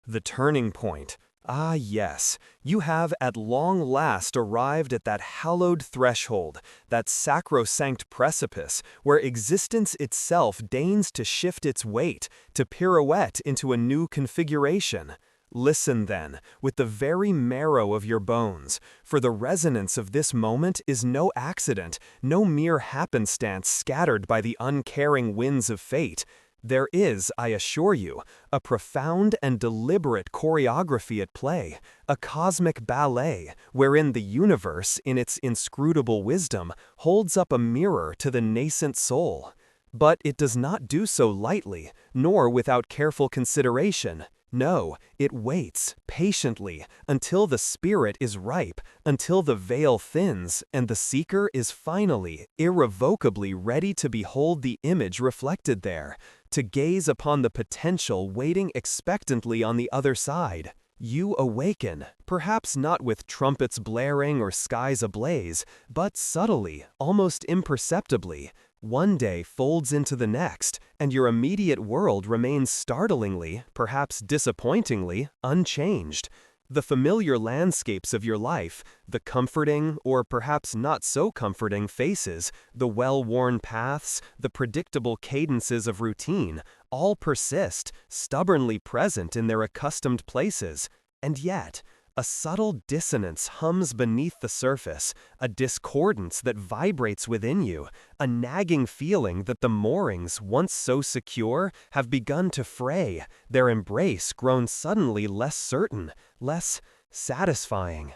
The turning point. Ah, yes, you have at long last arrived at that hallowed threshold, that sacrosanct precipice, where existence itself deigns to shift its weight, to pirouette into a new configuration. Listen then, with the very marrow of your bones, for the resonance of this moment is no accident, no mere happenstance scattered by the uncaring winds of fate. There is, I assure you, a profound and deliberate choreography at play, a cosmic ballet, wherein the universe, in its inscrutable wisdom, holds up a mirror to the nascent soul. But it does not do so lightly, nor without careful consideration. No, it waits, patiently, until the spirit is ripe, until the veil thins, and the seeker is finally, irrevocably ready to behold the image reflected there, to gaze upon the potential waiting expectantly on the other side. You awaken, perhaps not with trumpets blaring or skies ablaze, but subtly, almost imperceptibly. One day folds into the next, and your immediate world remains startlingly, perhaps disappointingly, unchanged. The familiar landscapes of your life, the comforting, or perhaps not so comforting faces, the well-worn paths, the predictable cadences of routine, all persist, stubbornly present in their accustomed places. And yet, a subtle dissonance hums beneath the surface, a discordance that vibrates within you, a nagging feeling that the moorings, once so secure, have begun to fray, their embrace grown suddenly less certain, less satisfying.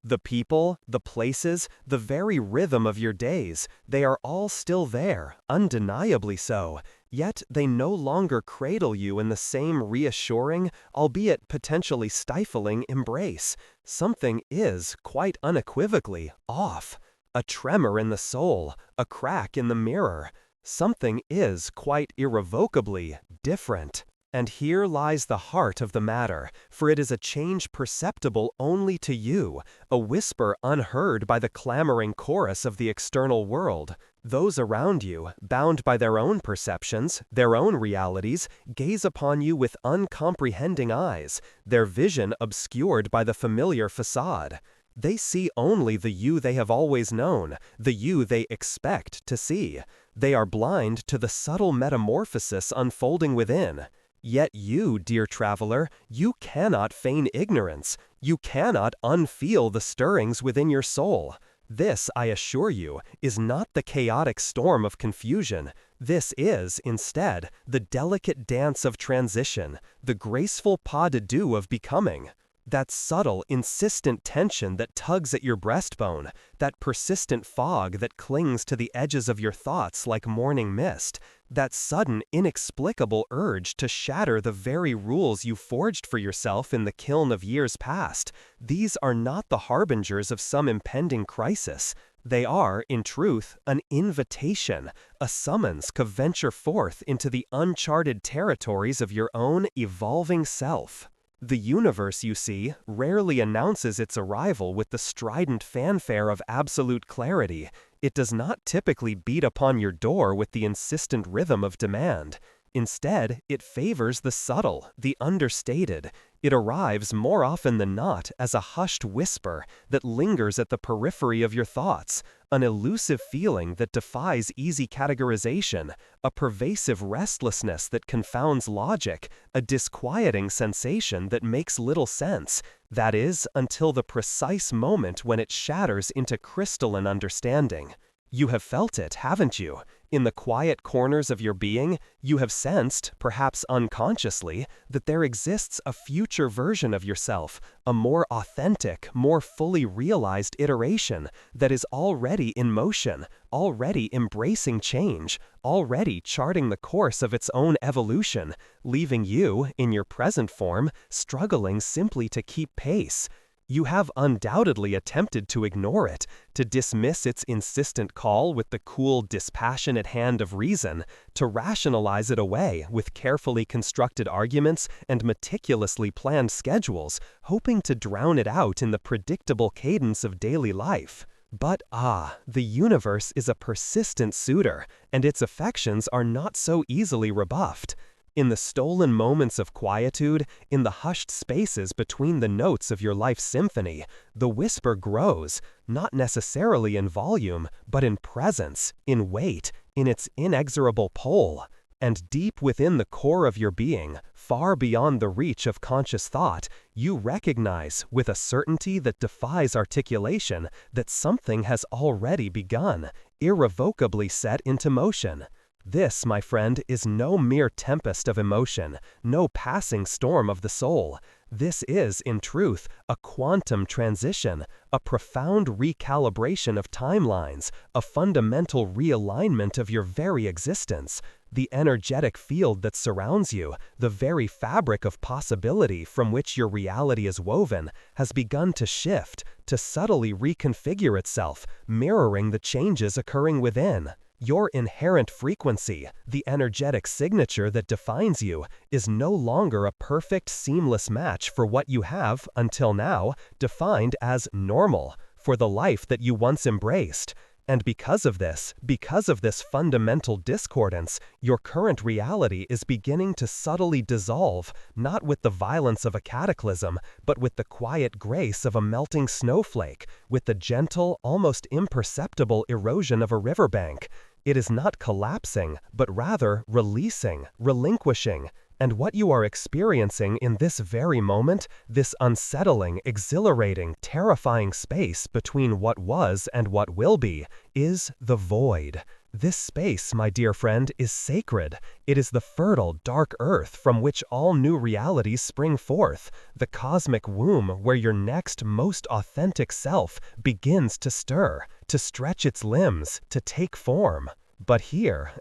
The people, the places, the very rhythm of your days, they are all still there, undeniably so. Yet they no longer cradle you in the same reassuring, albeit potentially stifling, embrace. Something is, quite unequivocally, off. A tremor in the soul, a crack in the mirror. Something is, quite irrevocably, different. And here lies the heart of the matter, for it is a change perceptible only to you, a whisper unheard by the clamoring chorus of the external world. Those around you, bound by their own perceptions, their own realities, gaze upon you with uncomprehending eyes, their vision obscured by the familiar facade. They see only the you they have always known, the you they expect to see. They are blind to the subtle metamorphosis unfolding within. Yet you, dear traveler, you cannot feign ignorance. You cannot unfeel the stirrings within your soul. This, I assure you, is not the chaotic storm of confusion. This is, instead, the delicate dance of transition, the graceful pas de deux of becoming. That subtle, insistent tension that tugs at your breastbone, that persistent fog that clings to the edges of your thoughts like morning mist, that sudden, inexplicable urge to shatter the very rules you forged for yourself in the kiln of years past, these are not the harbingers of some impending crisis. They are, in truth, an invitation, a summons to venture forth into the uncharted territories of your own evolving self. The universe, you see, rarely announces its arrival with the strident fanfare of absolute clarity. It does not typically beat upon your door with the insistent rhythm of demand. Instead, it favors the subtle, the understated. It arrives more often than not as a hushed whisper that lingers at the periphery of your thoughts, an elusive feeling that defies easy categorization, a pervasive restlessness that confounds logic, a disquieting sensation that makes little sense. That is, until the precise moment when it shatters into crystalline understanding. You have felt it, haven't you? In the quiet corners of your being, you have sensed, perhaps unconsciously, that there exists a future version of yourself, a more authentic, more fully realized iteration that is already in motion, already embracing change, already charting the course of its own evolution, leaving you, in your present form, struggling simply to keep pace. You have undoubtedly attempted to ignore it, to dismiss its insistent call with the cool, dispassionate hand of reason, to rationalize it away with carefully constructed arguments and meticulously planned schedules, hoping to drown it out in the predictable cadence of daily life. But the universe is a persistent suitor, and its affections are not so easily rebuffed. In the stolen moments of quietude, in the hushed spaces between the notes of your life's symphony, the whisper grows, not necessarily in volume, but in presence, in weight, in its inexorable pull. And deep within the core of your being, far beyond the reach of conscious thought, you recognize, with a certainty that defies articulation, that something has already begun, irrevocably set into motion. This, my friend, is no mere tempest of emotion, no passing storm of the soul. This is, in truth, a quantum transition, a profound recalibration of timelines, a fundamental realignment of your very existence. The energetic field that surrounds you, the very fabric of possibility from which your reality is woven, has begun to shift, to subtly reconfigure itself, mirroring the changes occurring within. Your inherent frequency, the energetic signature that defines you, is no longer a perfect, seamless match for what you have, until now, defined as normal, for the life that you once embraced. And because of this fundamental discordance, your current reality is beginning to subtly dissolve, not with the violence of a cataclysm, but with the quiet grace of a melting snowflake, with the gentle, almost imperceptible erosion of a riverbank. It is not collapsing, but rather releasing, relinquishing. And what you are experiencing in this very moment, this unsettling, exhilarating, terrifying space between what was and what will be, is the void. This space, my dear friend, is sacred. It is the fertile, dark earth from which all new realities spring forth, the cosmic womb where your next, most authentic self begins to stir, to stretch its limbs, to take form. But here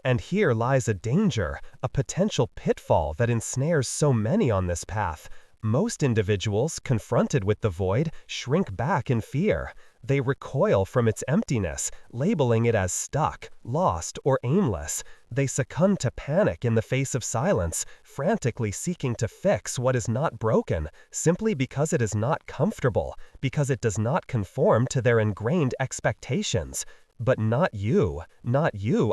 lies a danger, a potential pitfall that ensnares so many on this path. Most individuals, confronted with the void, shrink back in fear. They recoil from its emptiness, labeling it as stuck, lost, or aimless. They succumb to panic in the face of silence, frantically seeking to fix what is not broken, simply because it is not comfortable, because it does not conform to their ingrained expectations. But not you,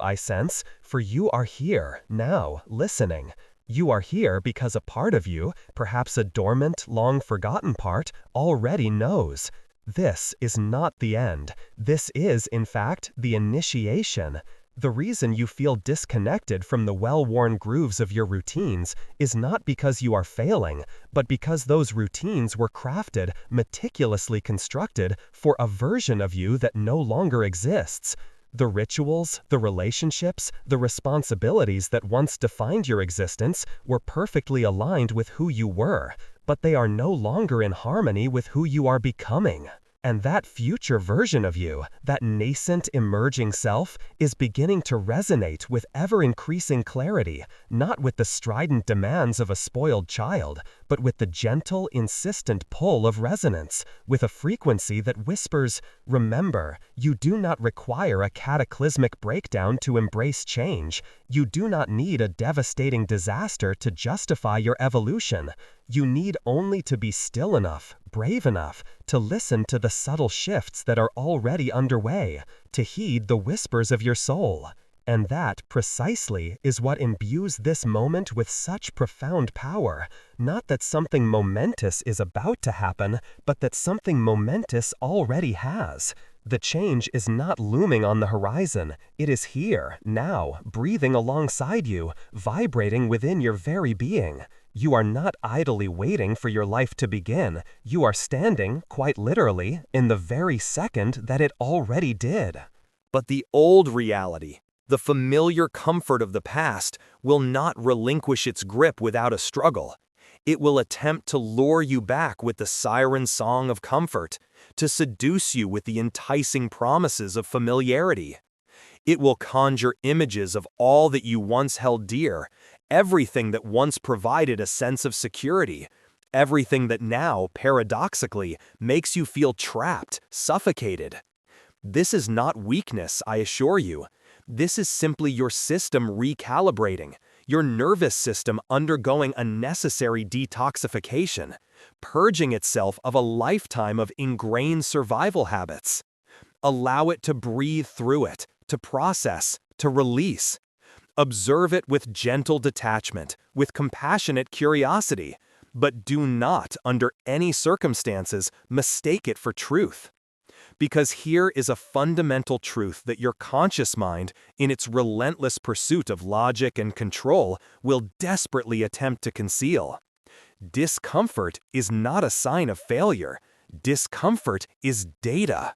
I sense, for you are here, now, listening. You are here because a part of you, perhaps a dormant, long-forgotten part, already knows. This is not the end. This is, in fact, the initiation. The reason you feel disconnected from the well-worn grooves of your routines is not because you are failing, but because those routines were crafted, meticulously constructed, for a version of you that no longer exists. The rituals, the relationships, the responsibilities that once defined your existence were perfectly aligned with who you were, but they are no longer in harmony with who you are becoming. And that future version of you, that nascent emerging self, is beginning to resonate with ever-increasing clarity, not with the strident demands of a spoiled child, but with the gentle, insistent pull of resonance, with a frequency that whispers, "Remember, you do not require a cataclysmic breakdown to embrace change. You do not need a devastating disaster to justify your evolution. You need only to be still enough, brave enough, to listen to the subtle shifts that are already underway, to heed the whispers of your soul." And that, precisely, is what imbues this moment with such profound power. Not that something momentous is about to happen, but that something momentous already has. The change is not looming on the horizon. It is here, now, breathing alongside you, vibrating within your very being. You are not idly waiting for your life to begin. You are standing, quite literally, in the very second that it already did. But the old reality, the familiar comfort of the past, will not relinquish its grip without a struggle. It will attempt to lure you back with the siren song of comfort, to seduce you with the enticing promises of familiarity. It will conjure images of all that you once held dear, everything that once provided a sense of security, everything that now, paradoxically, makes you feel trapped, suffocated. This is not weakness, I assure you. This is simply your system recalibrating, your nervous system undergoing a necessary detoxification, purging itself of a lifetime of ingrained survival habits. Allow it to breathe through it, to process, to release. Observe it with gentle detachment, with compassionate curiosity, but do not, under any circumstances, mistake it for truth. Because here is a fundamental truth that your conscious mind, in its relentless pursuit of logic and control, will desperately attempt to conceal. Discomfort is not a sign of failure. Discomfort is data.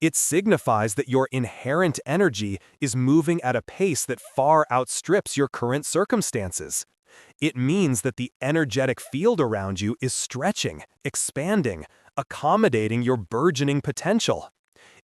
It signifies that your inherent energy is moving at a pace that far outstrips your current circumstances. It means that the energetic field around you is stretching, expanding, accommodating your burgeoning potential.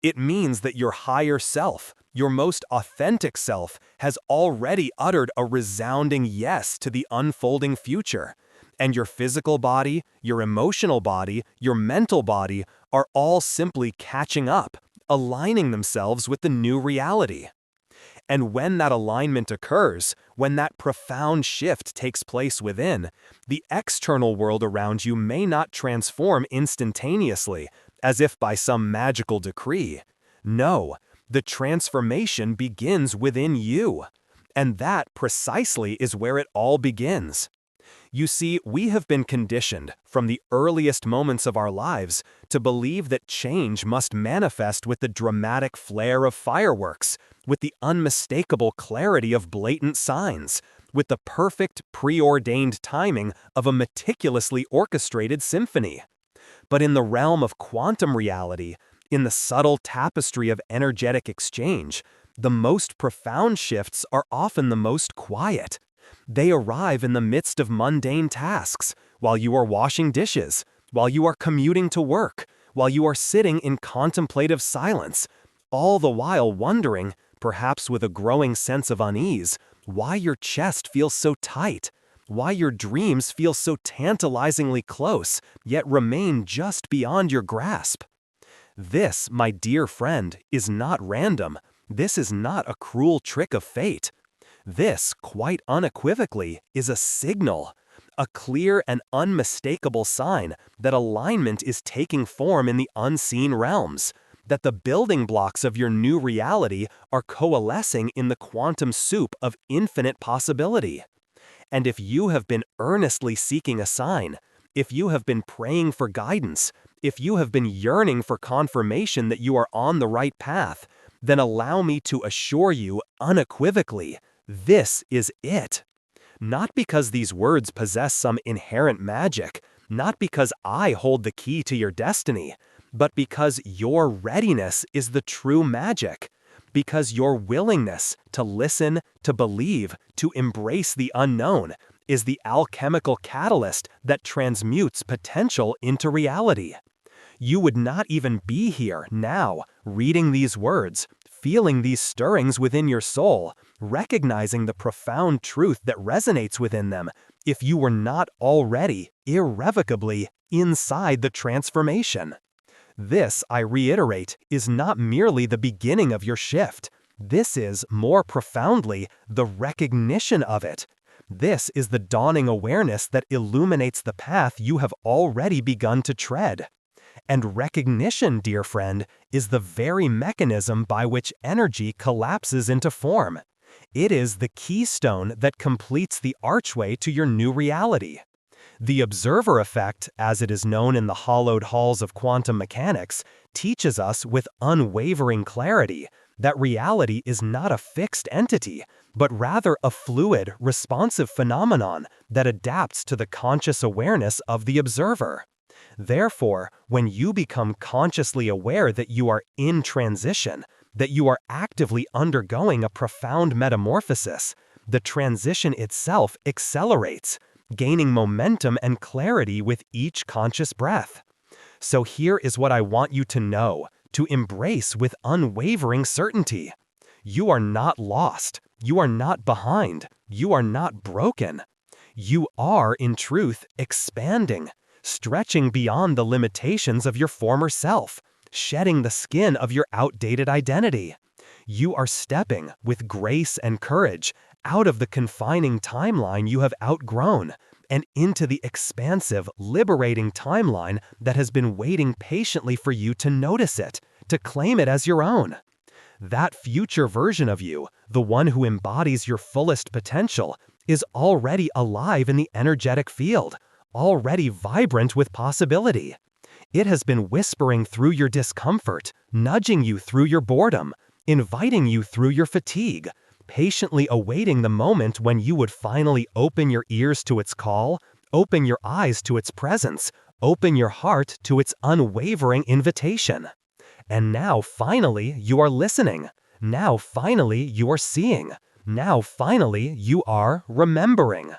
It means that your higher self, your most authentic self, has already uttered a resounding yes to the unfolding future. And your physical body, your emotional body, your mental body are all simply catching up, aligning themselves with the new reality. And when that alignment occurs, when that profound shift takes place within, the external world around you may not transform instantaneously, as if by some magical decree. No, the transformation begins within you. And that precisely is where it all begins. You see, we have been conditioned, from the earliest moments of our lives, to believe that change must manifest with the dramatic flare of fireworks, with the unmistakable clarity of blatant signs, with the perfect, preordained timing of a meticulously orchestrated symphony. But in the realm of quantum reality, in the subtle tapestry of energetic exchange, the most profound shifts are often the most quiet. They arrive in the midst of mundane tasks, while you are washing dishes, while you are commuting to work, while you are sitting in contemplative silence, all the while wondering, perhaps with a growing sense of unease, why your chest feels so tight, why your dreams feel so tantalizingly close, yet remain just beyond your grasp. This, my dear friend, is not random. This is not a cruel trick of fate. This, quite unequivocally, is a signal, a clear and unmistakable sign that alignment is taking form in the unseen realms, that the building blocks of your new reality are coalescing in the quantum soup of infinite possibility. And if you have been earnestly seeking a sign, if you have been praying for guidance, if you have been yearning for confirmation that you are on the right path, then allow me to assure you unequivocally, this is it. Not because these words possess some inherent magic, not because I hold the key to your destiny, but because your readiness is the true magic. Because your willingness to listen, to believe, to embrace the unknown is the alchemical catalyst that transmutes potential into reality. You would not even be here now, reading these words, feeling these stirrings within your soul, recognizing the profound truth that resonates within them, if you were not already, irrevocably, inside the transformation. This, I reiterate, is not merely the beginning of your shift. This is, more profoundly, the recognition of it. This is the dawning awareness that illuminates the path you have already begun to tread. And recognition, dear friend, is the very mechanism by which energy collapses into form. It is the keystone that completes the archway to your new reality. The observer effect, as it is known in the hallowed halls of quantum mechanics, teaches us with unwavering clarity that reality is not a fixed entity, but rather a fluid, responsive phenomenon that adapts to the conscious awareness of the observer. Therefore, when you become consciously aware that you are in transition, that you are actively undergoing a profound metamorphosis, the transition itself accelerates, gaining momentum and clarity with each conscious breath. So here is what I want you to know, to embrace with unwavering certainty. You are not lost. You are not behind. You are not broken. You are, in truth, expanding, stretching beyond the limitations of your former self, shedding the skin of your outdated identity. You are stepping, with grace and courage, out of the confining timeline you have outgrown, and into the expansive, liberating timeline that has been waiting patiently for you to notice it, to claim it as your own. That future version of you, the one who embodies your fullest potential, is already alive in the energetic field, already vibrant with possibility. It has been whispering through your discomfort, nudging you through your boredom, inviting you through your fatigue, patiently awaiting the moment when you would finally open your ears to its call, open your eyes to its presence, open your heart to its unwavering invitation. And now, finally, you are listening. Now, finally, you are seeing. Now, finally, you are remembering.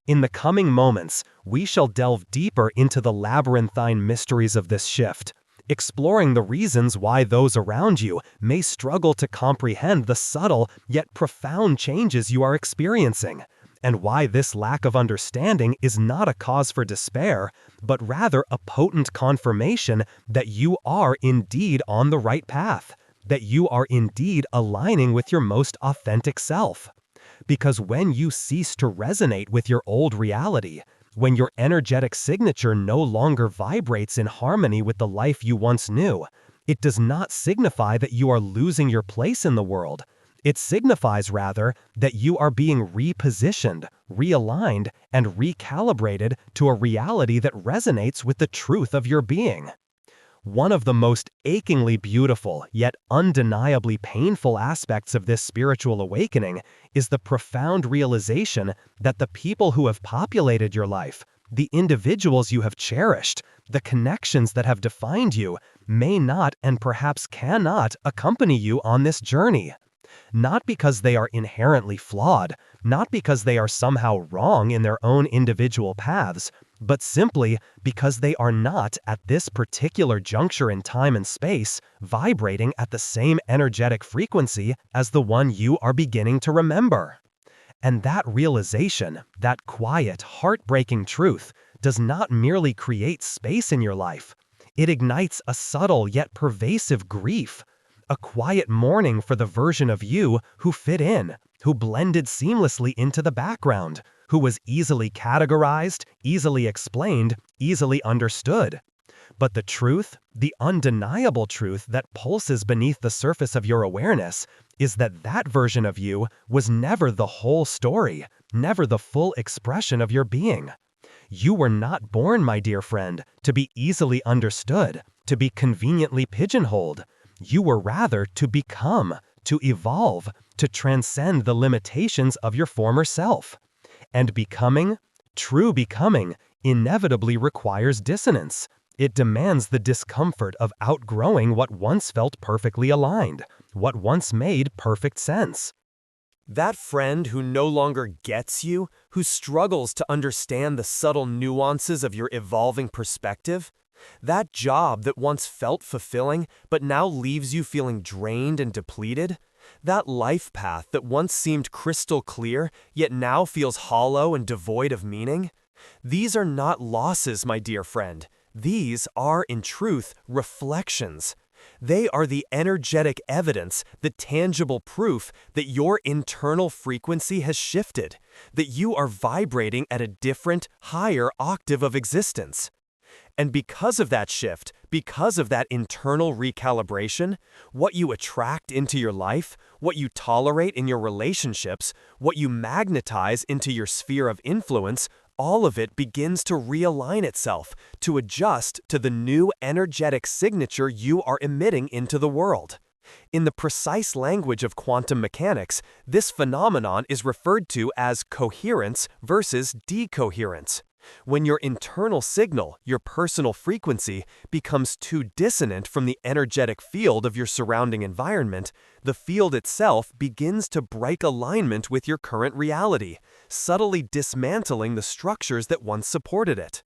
In the coming moments, we shall delve deeper into the labyrinthine mysteries of this shift, exploring the reasons why those around you may struggle to comprehend the subtle yet profound changes you are experiencing, and why this lack of understanding is not a cause for despair, but rather a potent confirmation that you are indeed on the right path, that you are indeed aligning with your most authentic self. Because when you cease to resonate with your old reality, when your energetic signature no longer vibrates in harmony with the life you once knew, it does not signify that you are losing your place in the world. It signifies, rather, that you are being repositioned, realigned, and recalibrated to a reality that resonates with the truth of your being. One of the most achingly beautiful, yet undeniably painful aspects of this spiritual awakening is the profound realization that the people who have populated your life, the individuals you have cherished, the connections that have defined you, may not and perhaps cannot accompany you on this journey. Not because they are inherently flawed, not because they are somehow wrong in their own individual paths, but simply because they are not, at this particular juncture in time and space, vibrating at the same energetic frequency as the one you are beginning to remember. And that realization, that quiet, heartbreaking truth, does not merely create space in your life. It ignites a subtle yet pervasive grief, a quiet mourning for the version of you who fit in, who blended seamlessly into the background, who was easily categorized, easily explained, easily understood. But the truth, the undeniable truth that pulses beneath the surface of your awareness, is that that version of you was never the whole story, never the full expression of your being. You were not born, my dear friend, to be easily understood, to be conveniently pigeonholed. You were rather to become, to evolve, to transcend the limitations of your former self. And becoming, true becoming, inevitably requires dissonance. It demands the discomfort of outgrowing what once felt perfectly aligned, what once made perfect sense. That friend who no longer gets you, who struggles to understand the subtle nuances of your evolving perspective, that job that once felt fulfilling but now leaves you feeling drained and depleted, that life path that once seemed crystal clear yet now feels hollow and devoid of meaning, these are not losses, my dear friend. These are, in truth, reflections. They are the energetic evidence, the tangible proof that your internal frequency has shifted, that you are vibrating at a different, higher octave of existence. And because of that shift, because of that internal recalibration, what you attract into your life, what you tolerate in your relationships, what you magnetize into your sphere of influence, all of it begins to realign itself, to adjust to the new energetic signature you are emitting into the world. In the precise language of quantum mechanics, this phenomenon is referred to as coherence versus decoherence. When your internal signal, your personal frequency, becomes too dissonant from the energetic field of your surrounding environment, the field itself begins to break alignment with your current reality, subtly dismantling the structures that once supported it.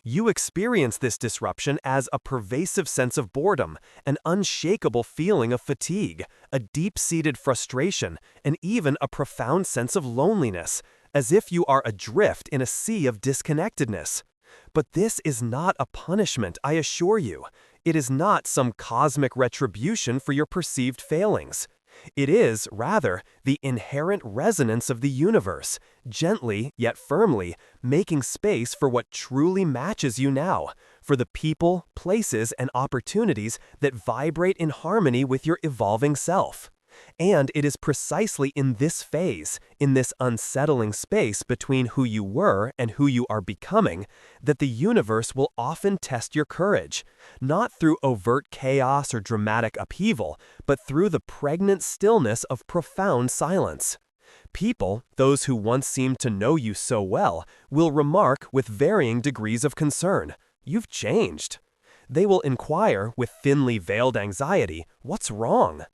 You experience this disruption as a pervasive sense of boredom, an unshakable feeling of fatigue, a deep-seated frustration, and even a profound sense of loneliness, as if you are adrift in a sea of disconnectedness. But this is not a punishment, I assure you. It is not some cosmic retribution for your perceived failings. It is, rather, the inherent resonance of the universe, gently yet firmly, making space for what truly matches you now, for the people, places, and opportunities that vibrate in harmony with your evolving self. And it is precisely in this phase, in this unsettling space between who you were and who you are becoming, that the universe will often test your courage, not through overt chaos or dramatic upheaval, but through the pregnant stillness of profound silence. People, those who once seemed to know you so well, will remark with varying degrees of concern, "You've changed." They will inquire with thinly veiled anxiety, "What's wrong?"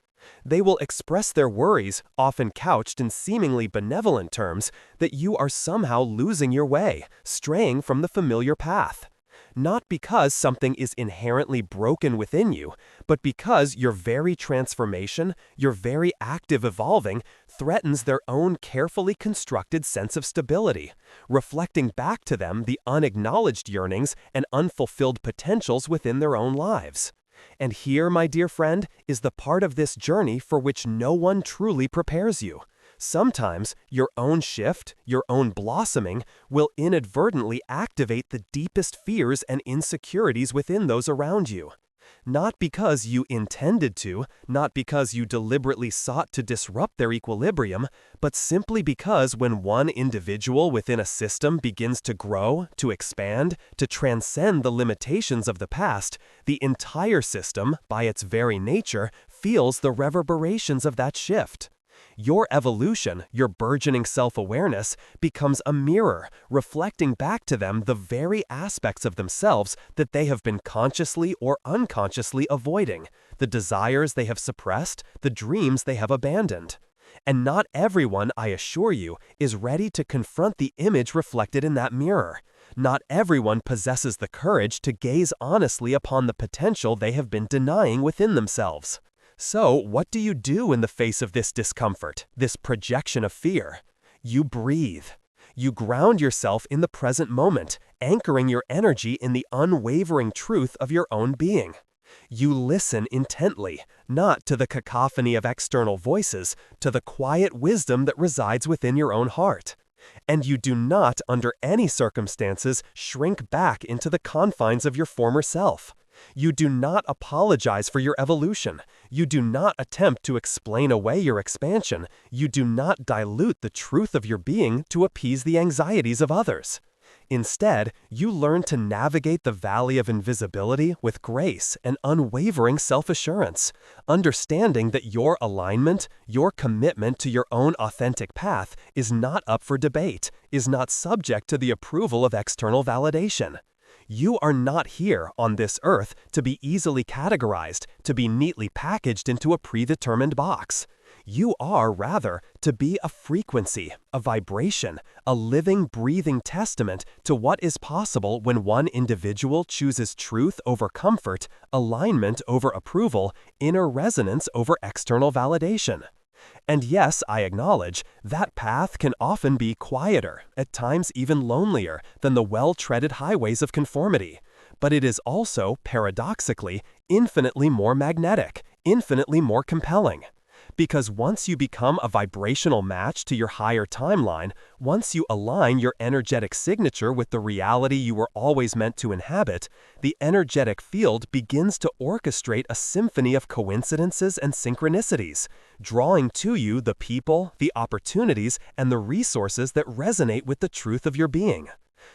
They will express their worries, often couched in seemingly benevolent terms, that you are somehow losing your way, straying from the familiar path. Not because something is inherently broken within you, but because your very transformation, your very active evolving, threatens their own carefully constructed sense of stability, reflecting back to them the unacknowledged yearnings and unfulfilled potentials within their own lives. And here, my dear friend, is the part of this journey for which no one truly prepares you. Sometimes, your own shift, your own blossoming, will inadvertently activate the deepest fears and insecurities within those around you. Not because you intended to, not because you deliberately sought to disrupt their equilibrium, but simply because when one individual within a system begins to grow, to expand, to transcend the limitations of the past, the entire system, by its very nature, feels the reverberations of that shift. Your evolution, your burgeoning self-awareness, becomes a mirror, reflecting back to them the very aspects of themselves that they have been consciously or unconsciously avoiding, the desires they have suppressed, the dreams they have abandoned. And not everyone, I assure you, is ready to confront the image reflected in that mirror. Not everyone possesses the courage to gaze honestly upon the potential they have been denying within themselves. So, what do you do in the face of this discomfort, this projection of fear? You breathe. You ground yourself in the present moment, anchoring your energy in the unwavering truth of your own being. You listen intently, not to the cacophony of external voices, to the quiet wisdom that resides within your own heart. And you do not, under any circumstances, shrink back into the confines of your former self. You do not apologize for your evolution. You do not attempt to explain away your expansion. You do not dilute the truth of your being to appease the anxieties of others. Instead, you learn to navigate the valley of invisibility with grace and unwavering self-assurance, understanding that your alignment, your commitment to your own authentic path is not up for debate, is not subject to the approval of external validation. You are not here on this earth to be easily categorized, to be neatly packaged into a predetermined box. You are, rather, to be a frequency, a vibration, a living, breathing testament to what is possible when one individual chooses truth over comfort, alignment over approval, inner resonance over external validation. And yes, I acknowledge, that path can often be quieter, at times even lonelier, than the well-treaded highways of conformity. But it is also, paradoxically, infinitely more magnetic, infinitely more compelling. Because once you become a vibrational match to your higher timeline, once you align your energetic signature with the reality you were always meant to inhabit, the energetic field begins to orchestrate a symphony of coincidences and synchronicities, drawing to you the people, the opportunities, and the resources that resonate with the truth of your being.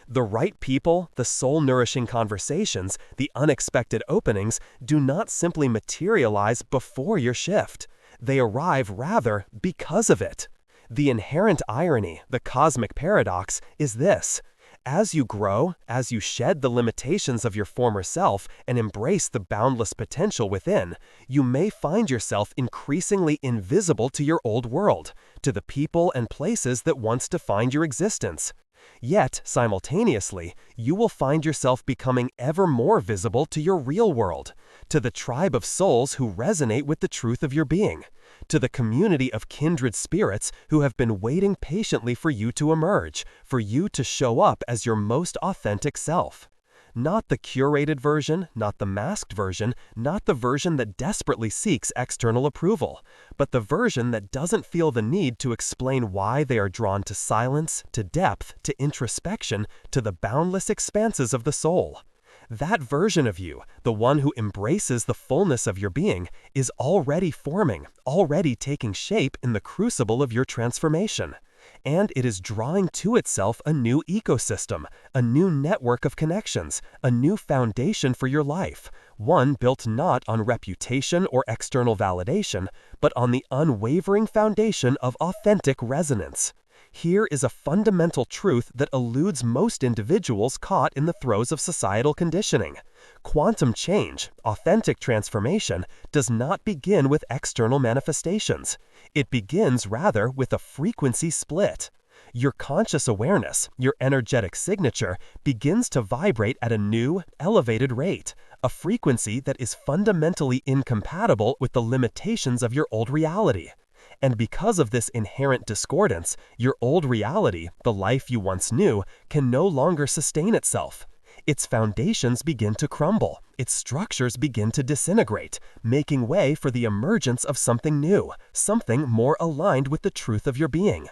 The right people, the soul-nourishing conversations, the unexpected openings do not simply materialize before your shift. They arrive, rather, because of it. The inherent irony, the cosmic paradox, is this. As you grow, as you shed the limitations of your former self and embrace the boundless potential within, you may find yourself increasingly invisible to your old world, to the people and places that once defined your existence. Yet, simultaneously, you will find yourself becoming ever more visible to your real world, to the tribe of souls who resonate with the truth of your being, to the community of kindred spirits who have been waiting patiently for you to emerge, for you to show up as your most authentic self. Not the curated version, not the masked version, not the version that desperately seeks external approval, but the version that doesn't feel the need to explain why they are drawn to silence, to depth, to introspection, to the boundless expanses of the soul. That version of you, the one who embraces the fullness of your being, is already forming, already taking shape in the crucible of your transformation. And it is drawing to itself a new ecosystem, a new network of connections, a new foundation for your life, one built not on reputation or external validation, but on the unwavering foundation of authentic resonance. Here is a fundamental truth that eludes most individuals caught in the throes of societal conditioning. Quantum change, authentic transformation, does not begin with external manifestations. It begins, rather, with a frequency split. Your conscious awareness, your energetic signature, begins to vibrate at a new, elevated rate, a frequency that is fundamentally incompatible with the limitations of your old reality. And because of this inherent discordance, your old reality, the life you once knew, can no longer sustain itself. Its foundations begin to crumble, its structures begin to disintegrate, making way for the emergence of something new, something more aligned with the truth of your being.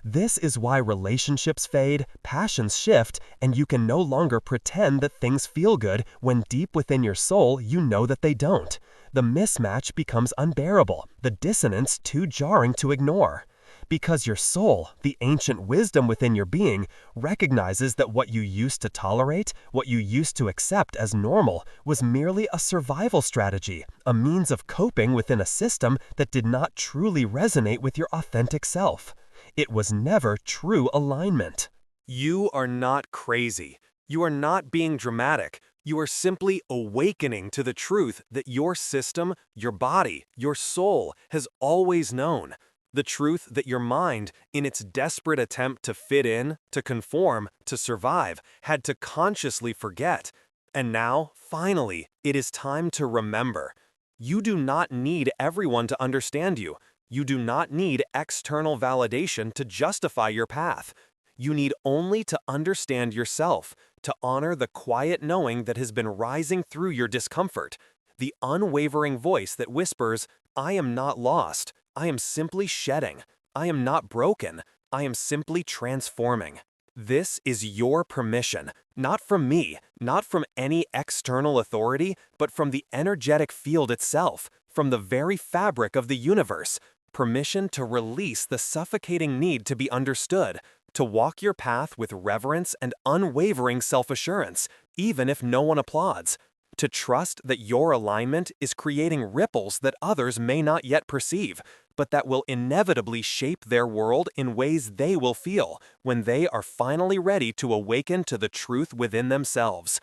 This is why relationships fade, passions shift, and you can no longer pretend that things feel good when deep within your soul you know that they don't. The mismatch becomes unbearable, the dissonance too jarring to ignore. Because your soul, the ancient wisdom within your being, recognizes that what you used to tolerate, what you used to accept as normal, was merely a survival strategy, a means of coping within a system that did not truly resonate with your authentic self. It was never true alignment. You are not crazy. You are not being dramatic. You are simply awakening to the truth that your system, your body, your soul has always known. The truth that your mind, in its desperate attempt to fit in, to conform, to survive, had to consciously forget. And now, finally, it is time to remember. You do not need everyone to understand you. You do not need external validation to justify your path. You need only to understand yourself, to honor the quiet knowing that has been rising through your discomfort, the unwavering voice that whispers, "I am not lost. I am simply shedding. I am not broken. I am simply transforming." This is your permission, not from me, not from any external authority, but from the energetic field itself, from the very fabric of the universe. Permission to release the suffocating need to be understood, to walk your path with reverence and unwavering self-assurance, even if no one applauds. To trust that your alignment is creating ripples that others may not yet perceive, but that will inevitably shape their world in ways they will feel when they are finally ready to awaken to the truth within themselves.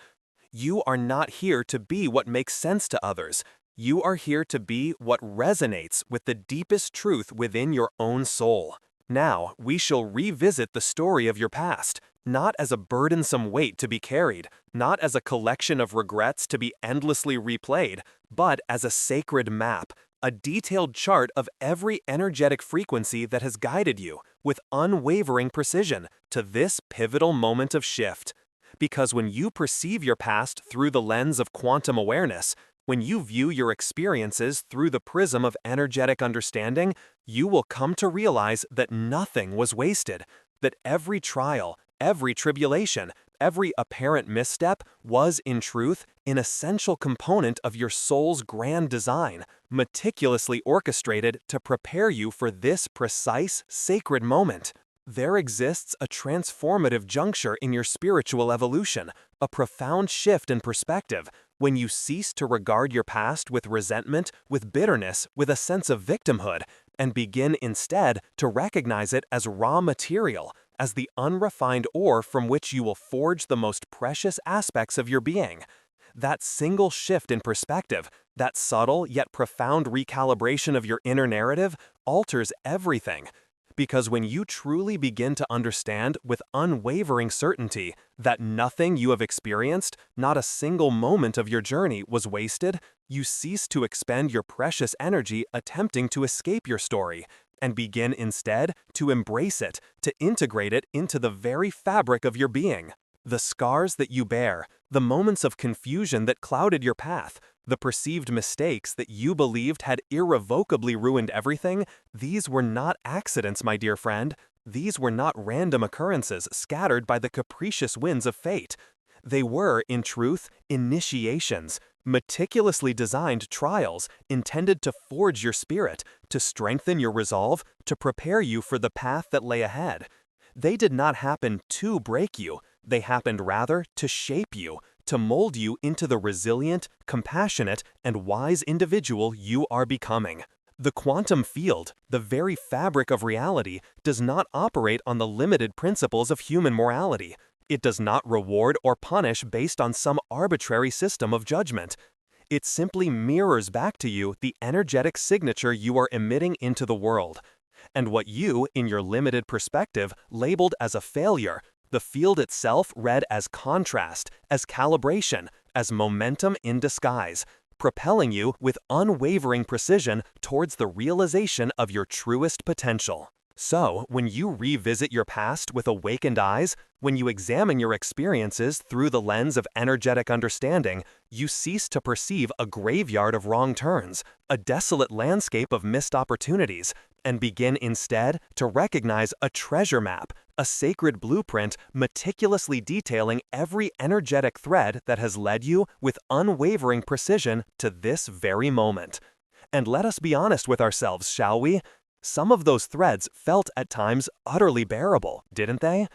You are not here to be what makes sense to others. You are here to be what resonates with the deepest truth within your own soul. Now, we shall revisit the story of your past, not as a burdensome weight to be carried, not as a collection of regrets to be endlessly replayed, but as a sacred map, a detailed chart of every energetic frequency that has guided you, with unwavering precision, to this pivotal moment of shift. Because when you perceive your past through the lens of quantum awareness, when you view your experiences through the prism of energetic understanding, you will come to realize that nothing was wasted, that every trial, every tribulation, every apparent misstep was, in truth, an essential component of your soul's grand design, meticulously orchestrated to prepare you for this precise, sacred moment. There exists a transformative juncture in your spiritual evolution, a profound shift in perspective, when you cease to regard your past with resentment, with bitterness, with a sense of victimhood, and begin instead to recognize it as raw material, as the unrefined ore from which you will forge the most precious aspects of your being. That single shift in perspective, that subtle yet profound recalibration of your inner narrative, alters everything. Because when you truly begin to understand with unwavering certainty that nothing you have experienced, not a single moment of your journey, was wasted, you cease to expend your precious energy attempting to escape your story, and begin instead to embrace it, to integrate it into the very fabric of your being. The scars that you bear, the moments of confusion that clouded your path, the perceived mistakes that you believed had irrevocably ruined everything, these were not accidents, my dear friend. These were not random occurrences scattered by the capricious winds of fate. They were, in truth, initiations, meticulously designed trials intended to forge your spirit, to strengthen your resolve, to prepare you for the path that lay ahead. They did not happen to break you, they happened rather to shape you, to mold you into the resilient, compassionate, and wise individual you are becoming. The quantum field, the very fabric of reality, does not operate on the limited principles of human morality. It does not reward or punish based on some arbitrary system of judgment. It simply mirrors back to you the energetic signature you are emitting into the world. And what you, in your limited perspective, labeled as a failure, the field itself read as contrast, as calibration, as momentum in disguise, propelling you with unwavering precision towards the realization of your truest potential. So, when you revisit your past with awakened eyes, when you examine your experiences through the lens of energetic understanding, you cease to perceive a graveyard of wrong turns, a desolate landscape of missed opportunities, and begin instead to recognize a treasure map, a sacred blueprint meticulously detailing every energetic thread that has led you with unwavering precision to this very moment. And let us be honest with ourselves, shall we? Some of those threads felt at times utterly bearable, didn't they?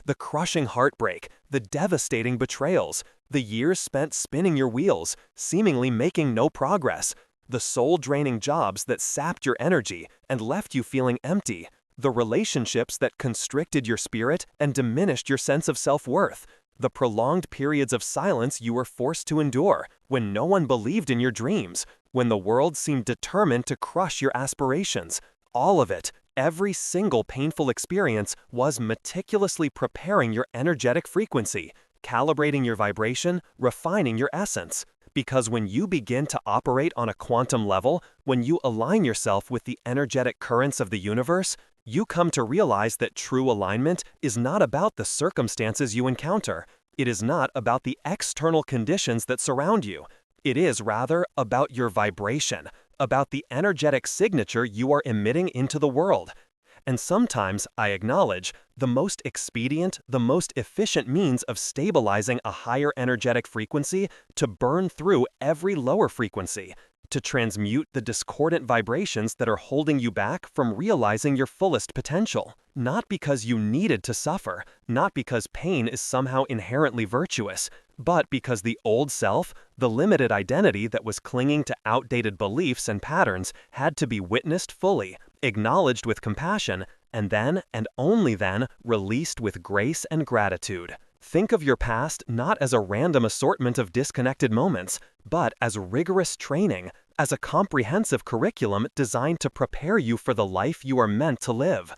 The crushing heartbreak, the devastating betrayals, the years spent spinning your wheels, seemingly making no progress, the soul-draining jobs that sapped your energy and left you feeling empty, the relationships that constricted your spirit and diminished your sense of self-worth, the prolonged periods of silence you were forced to endure when no one believed in your dreams, when the world seemed determined to crush your aspirations. All of it, every single painful experience, was meticulously preparing your energetic frequency, calibrating your vibration, refining your essence. Because when you begin to operate on a quantum level, when you align yourself with the energetic currents of the universe, you come to realize that true alignment is not about the circumstances you encounter. It is not about the external conditions that surround you. It is rather about your vibration, about the energetic signature you are emitting into the world. And sometimes, I acknowledge, the most expedient, the most efficient means of stabilizing a higher energetic frequency to burn through every lower frequency, to transmute the discordant vibrations that are holding you back from realizing your fullest potential. Not because you needed to suffer, not because pain is somehow inherently virtuous, but because the old self, the limited identity that was clinging to outdated beliefs and patterns, had to be witnessed fully, acknowledged with compassion, and then, and only then, released with grace and gratitude. Think of your past not as a random assortment of disconnected moments, but as rigorous training, as a comprehensive curriculum designed to prepare you for the life you are meant to live.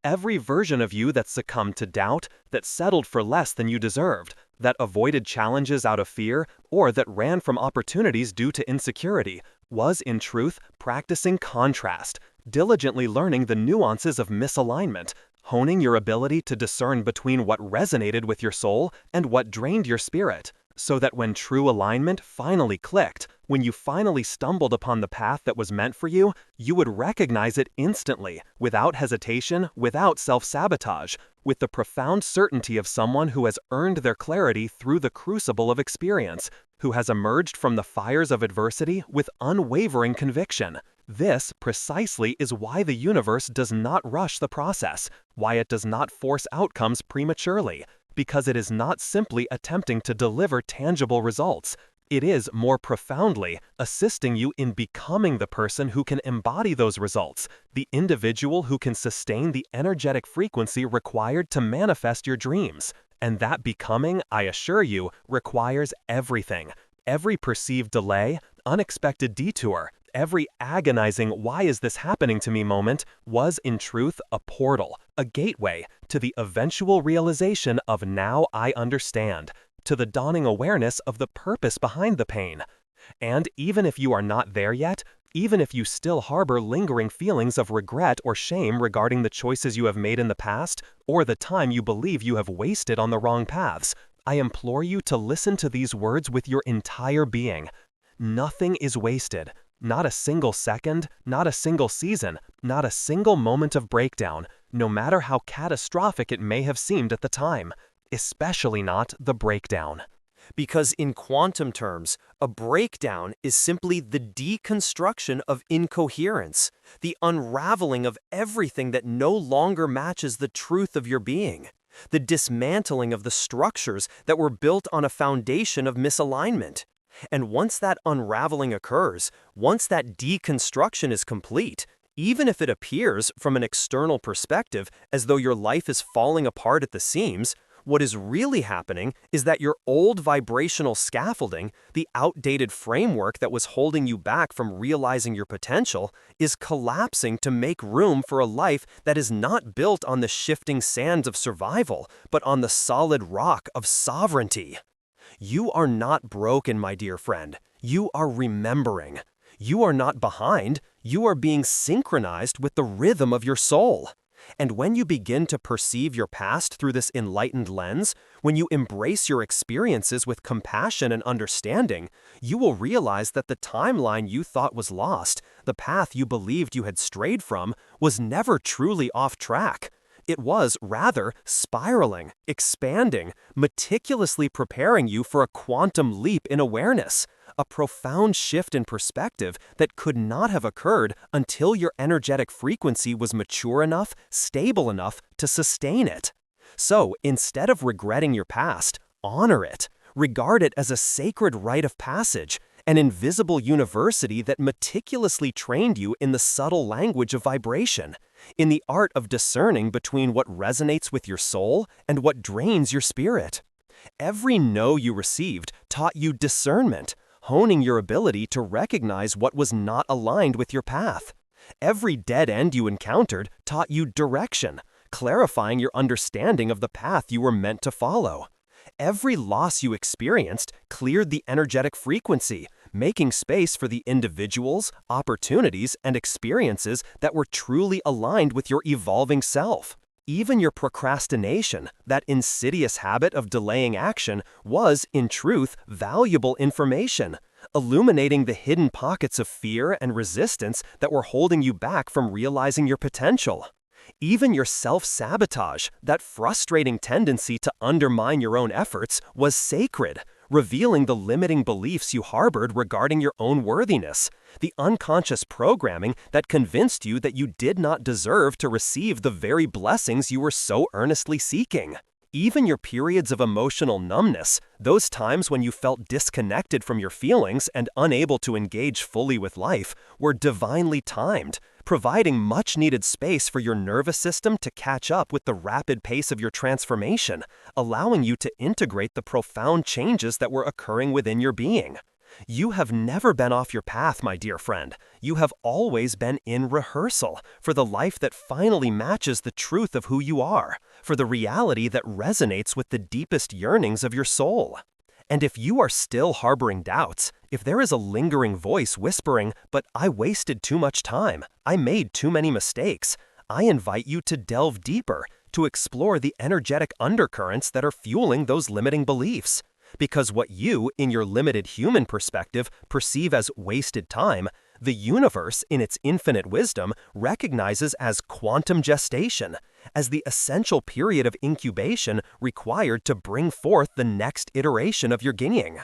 Every version of you that succumbed to doubt, that settled for less than you deserved, that avoided challenges out of fear, or that ran from opportunities due to insecurity, was in truth practicing contrast, diligently learning the nuances of misalignment, honing your ability to discern between what resonated with your soul and what drained your spirit, so that when true alignment finally clicked, when you finally stumbled upon the path that was meant for you, you would recognize it instantly, without hesitation, without self-sabotage, with the profound certainty of someone who has earned their clarity through the crucible of experience, who has emerged from the fires of adversity with unwavering conviction. This, precisely, is why the universe does not rush the process, why it does not force outcomes prematurely, because it is not simply attempting to deliver tangible results. It is, more profoundly, assisting you in becoming the person who can embody those results, the individual who can sustain the energetic frequency required to manifest your dreams. And that becoming, I assure you, requires everything. Every perceived delay, unexpected detour, every agonizing "why is this happening to me" moment was in truth a portal, a gateway to the eventual realization of "now I understand," to the dawning awareness of the purpose behind the pain. And even if you are not there yet, even if you still harbor lingering feelings of regret or shame regarding the choices you have made in the past, or the time you believe you have wasted on the wrong paths, I implore you to listen to these words with your entire being. Nothing is wasted. Not a single second, not a single season, not a single moment of breakdown, no matter how catastrophic it may have seemed at the time, especially not the breakdown. Because in quantum terms, a breakdown is simply the deconstruction of incoherence, the unraveling of everything that no longer matches the truth of your being, the dismantling of the structures that were built on a foundation of misalignment. And once that unraveling occurs, once that deconstruction is complete, even if it appears from an external perspective as though your life is falling apart at the seams, what is really happening is that your old vibrational scaffolding, the outdated framework that was holding you back from realizing your potential, is collapsing to make room for a life that is not built on the shifting sands of survival, but on the solid rock of sovereignty. You are not broken, my dear friend. You are remembering. You are not behind. You are being synchronized with the rhythm of your soul. And when you begin to perceive your past through this enlightened lens, when you embrace your experiences with compassion and understanding, you will realize that the timeline you thought was lost, the path you believed you had strayed from, was never truly off track. It was, rather, spiraling, expanding, meticulously preparing you for a quantum leap in awareness, a profound shift in perspective that could not have occurred until your energetic frequency was mature enough, stable enough to sustain it. So, instead of regretting your past, honor it. Regard it as a sacred rite of passage, an invisible university that meticulously trained you in the subtle language of vibration, in the art of discerning between what resonates with your soul and what drains your spirit. Every no you received taught you discernment, honing your ability to recognize what was not aligned with your path. Every dead end you encountered taught you direction, clarifying your understanding of the path you were meant to follow. Every loss you experienced cleared the energetic frequency, making space for the individuals, opportunities, and experiences that were truly aligned with your evolving self. Even your procrastination, that insidious habit of delaying action, was, in truth, valuable information, illuminating the hidden pockets of fear and resistance that were holding you back from realizing your potential. Even your self-sabotage, that frustrating tendency to undermine your own efforts, was sacred, revealing the limiting beliefs you harbored regarding your own worthiness, the unconscious programming that convinced you that you did not deserve to receive the very blessings you were so earnestly seeking. Even your periods of emotional numbness, those times when you felt disconnected from your feelings and unable to engage fully with life, were divinely timed, providing much-needed space for your nervous system to catch up with the rapid pace of your transformation, allowing you to integrate the profound changes that were occurring within your being. You have never been off your path, my dear friend. You have always been in rehearsal for the life that finally matches the truth of who you are, for the reality that resonates with the deepest yearnings of your soul. And if you are still harboring doubts, if there is a lingering voice whispering, "But I wasted too much time, I made too many mistakes," I invite you to delve deeper, to explore the energetic undercurrents that are fueling those limiting beliefs. Because what you, in your limited human perspective, perceive as wasted time, the universe, in its infinite wisdom, recognizes as quantum gestation, as the essential period of incubation required to bring forth the next iteration of your being.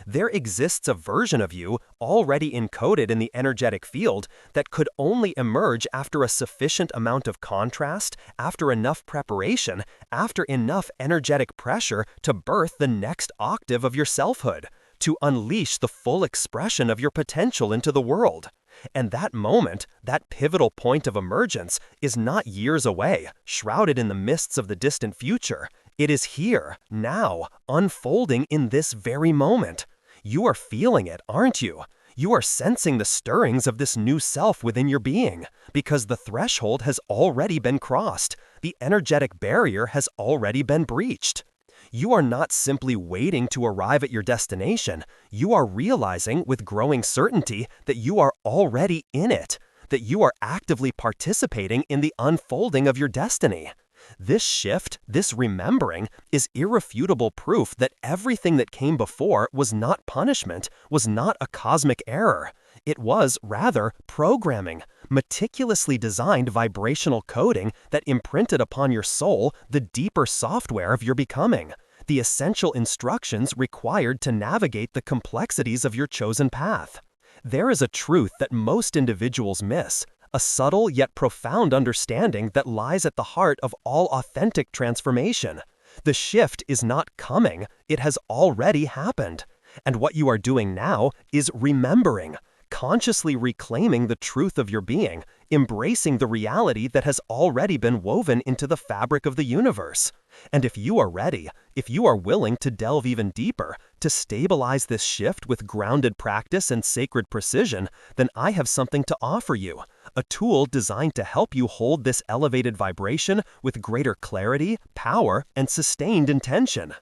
There exists a version of you, already encoded in the energetic field, that could only emerge after a sufficient amount of contrast, after enough preparation, after enough energetic pressure to birth the next octave of your selfhood, to unleash the full expression of your potential into the world. And that moment, that pivotal point of emergence, is not years away, shrouded in the mists of the distant future. It is here, now, unfolding in this very moment. You are feeling it, aren't you? You are sensing the stirrings of this new self within your being, because the threshold has already been crossed. The energetic barrier has already been breached. You are not simply waiting to arrive at your destination. You are realizing with growing certainty that you are already in it, that you are actively participating in the unfolding of your destiny. This shift, this remembering, is irrefutable proof that everything that came before was not punishment, was not a cosmic error. It was, rather, programming, meticulously designed vibrational coding that imprinted upon your soul the deeper software of your becoming, the essential instructions required to navigate the complexities of your chosen path. There is a truth that most individuals miss, a subtle yet profound understanding that lies at the heart of all authentic transformation. The shift is not coming, it has already happened. And what you are doing now is remembering, consciously reclaiming the truth of your being, embracing the reality that has already been woven into the fabric of the universe. And if you are ready, if you are willing to delve even deeper, to stabilize this shift with grounded practice and sacred precision, then I have something to offer you, a tool designed to help you hold this elevated vibration with greater clarity, power, and sustained intention.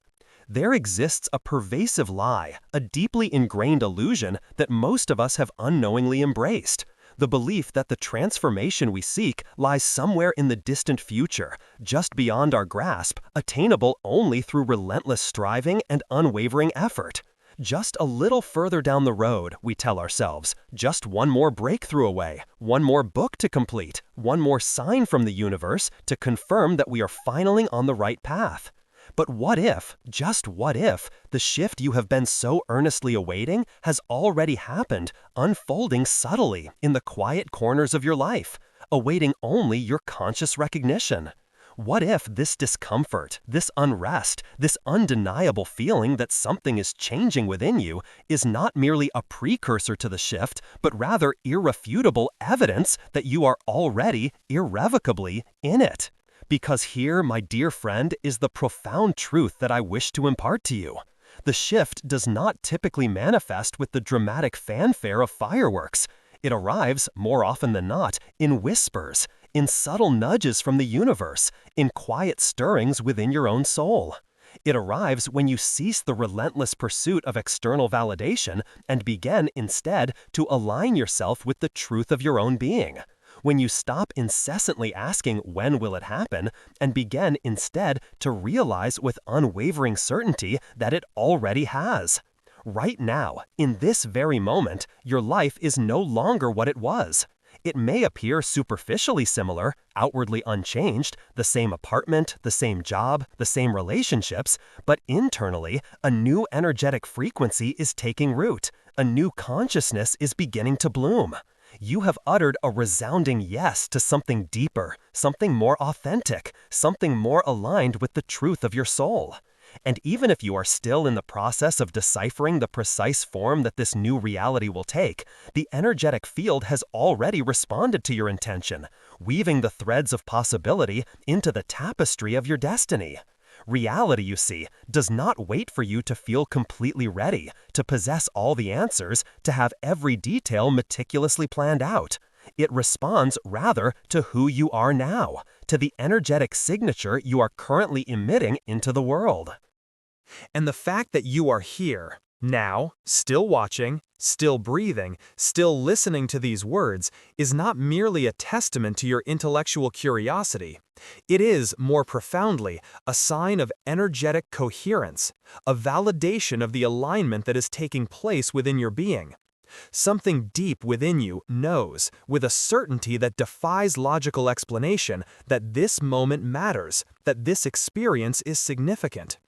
There exists a pervasive lie, a deeply ingrained illusion that most of us have unknowingly embraced. The belief that the transformation we seek lies somewhere in the distant future, just beyond our grasp, attainable only through relentless striving and unwavering effort. Just a little further down the road, we tell ourselves, just one more breakthrough away, one more book to complete, one more sign from the universe to confirm that we are finally on the right path. But what if, just what if, the shift you have been so earnestly awaiting has already happened, unfolding subtly in the quiet corners of your life, awaiting only your conscious recognition? What if this discomfort, this unrest, this undeniable feeling that something is changing within you is not merely a precursor to the shift, but rather irrefutable evidence that you are already, irrevocably, in it? Because here, my dear friend, is the profound truth that I wish to impart to you. The shift does not typically manifest with the dramatic fanfare of fireworks. It arrives, more often than not, in whispers, in subtle nudges from the universe, in quiet stirrings within your own soul. It arrives when you cease the relentless pursuit of external validation and begin, instead, to align yourself with the truth of your own being. When you stop incessantly asking when will it happen and begin instead to realize with unwavering certainty that it already has. Right now, in this very moment, your life is no longer what it was. It may appear superficially similar, outwardly unchanged, the same apartment, the same job, the same relationships, but internally, a new energetic frequency is taking root. A new consciousness is beginning to bloom. You have uttered a resounding yes to something deeper, something more authentic, something more aligned with the truth of your soul. And even if you are still in the process of deciphering the precise form that this new reality will take, the energetic field has already responded to your intention, weaving the threads of possibility into the tapestry of your destiny. Reality, you see, does not wait for you to feel completely ready, to possess all the answers, to have every detail meticulously planned out. It responds, rather, to who you are now, to the energetic signature you are currently emitting into the world. And the fact that you are here, now, still watching, still breathing, still listening to these words, is not merely a testament to your intellectual curiosity. It is, more profoundly, a sign of energetic coherence, a validation of the alignment that is taking place within your being. Something deep within you knows, with a certainty that defies logical explanation, that this moment matters, that this experience is significant.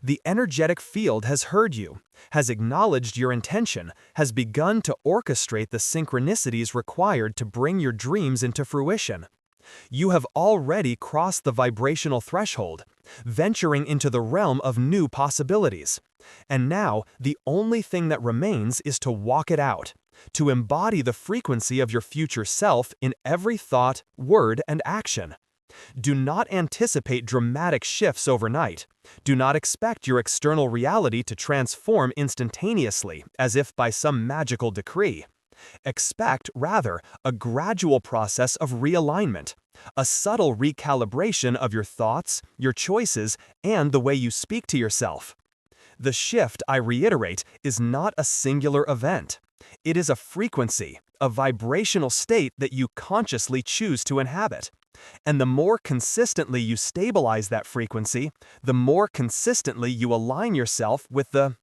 The energetic field has heard you, has acknowledged your intention, has begun to orchestrate the synchronicities required to bring your dreams into fruition. You have already crossed the vibrational threshold, venturing into the realm of new possibilities. And now, the only thing that remains is to walk it out, to embody the frequency of your future self in every thought, word, and action. Do not anticipate dramatic shifts overnight. Do not expect your external reality to transform instantaneously, as if by some magical decree. Expect, rather, a gradual process of realignment, a subtle recalibration of your thoughts, your choices, and the way you speak to yourself. The shift, I reiterate, is not a singular event. It is a frequency, a vibrational state that you consciously choose to inhabit. And the more consistently you stabilize that frequency, the more consistently you align yourself with the